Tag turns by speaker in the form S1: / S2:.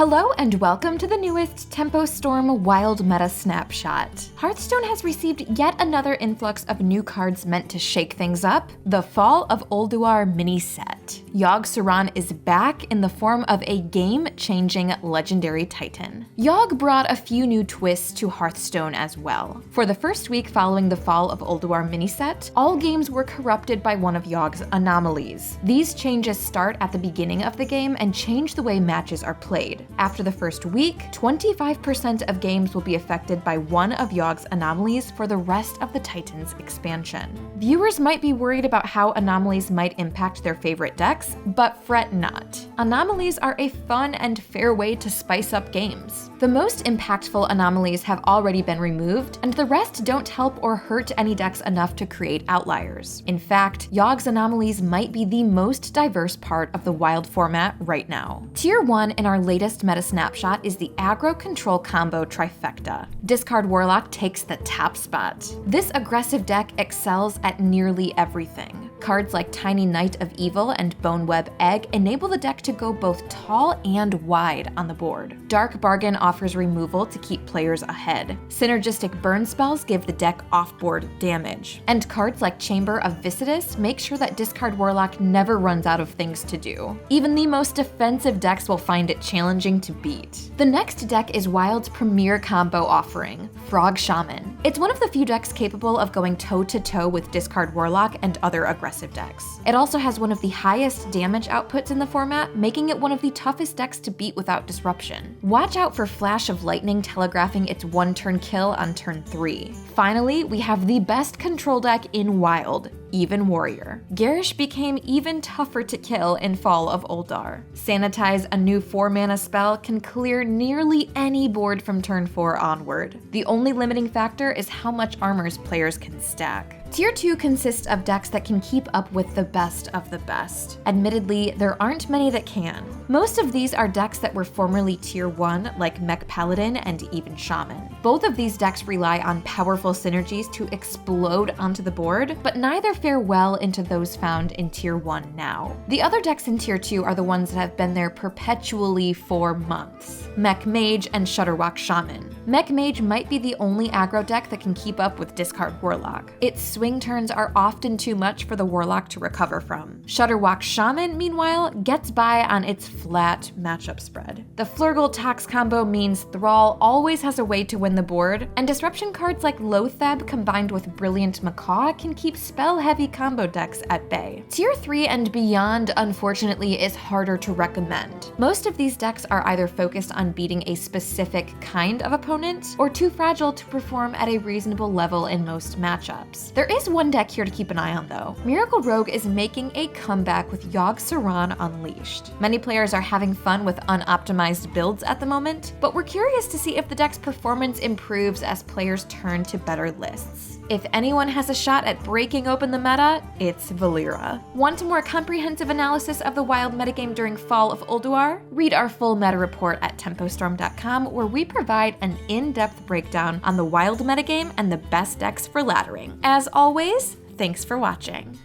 S1: Hello and welcome to the newest Tempo Storm Wild Meta Snapshot. Hearthstone has received yet another influx of new cards meant to shake things up, the Fall of Ulduar mini set. Yogg-Saron is back in the form of a game-changing legendary titan. Yogg brought a few new twists to Hearthstone as well. For the first week following the Fall of Ulduar mini set, all games were corrupted by one of Yogg's anomalies. These changes start at the beginning of the game and change the way matches are played. After the first week, 25% of games will be affected by one of Yogg's anomalies for the rest of the Titan's expansion. Viewers might be worried about how anomalies might impact their favorite decks, but fret not. Anomalies are a fun and fair way to spice up games. The most impactful anomalies have already been removed, and the rest don't help or hurt any decks enough to create outliers. In fact, Yogg's anomalies might be the most diverse part of the Wild format right now. Tier 1 in our latest Meta Snapshot is the aggro control combo trifecta. Discard Warlock takes the top spot. This aggressive deck excels at nearly everything. Cards like Tiny Knight of Evil and Boneweb Egg enable the deck to go both tall and wide on the board. Dark Bargain offers removal to keep players ahead. Synergistic burn spells give the deck off-board damage. And cards like Chamber of Visitus make sure that Discard Warlock never runs out of things to do. Even the most defensive decks will find it challenging to beat. The next deck is Wild's premier combo offering, Frog Shaman. It's one of the few decks capable of going toe-to-toe with Discard Warlock and other aggressive decks. It also has one of the highest damage outputs in the format, making it one of the toughest decks to beat without disruption. Watch out for Flash of Lightning telegraphing its one-turn kill on turn 3. Finally, we have the best control deck in Wild, Even Warrior. Garish became even tougher to kill in Fall of Ulduar. Sanitize, a new 4-mana spell, can clear nearly any board from turn 4 onward. The only limiting factor is how much armors players can stack. Tier 2 consists of decks that can keep up with the best of the best. Admittedly, there aren't many that can. Most of these are decks that were formerly Tier 1, like Mech Paladin and even Shaman. Both of these decks rely on powerful synergies to explode onto the board, but neither fare well into those found in Tier 1 now. The other decks in Tier 2 are the ones that have been there perpetually for months. Mech Mage and Shutterwalk Shaman. Mech Mage might be the only aggro deck that can keep up with Discard Warlock. Its swing turns are often too much for the Warlock to recover from. Shutterwalk Shaman, meanwhile, gets by on its flat matchup spread. The Flurgle Tox combo means Thrall always has a way to win the board, and disruption cards like Loatheb combined with Brilliant Macaw can keep spell-heavy combo decks at bay. Tier 3 and beyond, unfortunately, is harder to recommend. Most of these decks are either focused on beating a specific kind of opponent, or too fragile to perform at a reasonable level in most matchups. There is one deck here to keep an eye on though. Miracle Rogue is making a comeback with Yogg-Saron Unleashed. Many players are having fun with unoptimized builds at the moment, but we're curious to see if the deck's performance improves as players turn to better lists. If anyone has a shot at breaking open the meta, it's Valeera. Want a more comprehensive analysis of the Wild metagame during Fall of Ulduar? Read our full meta report at tempostorm.com, where we provide an in-depth breakdown on the Wild metagame and the best decks for laddering. As always, thanks for watching.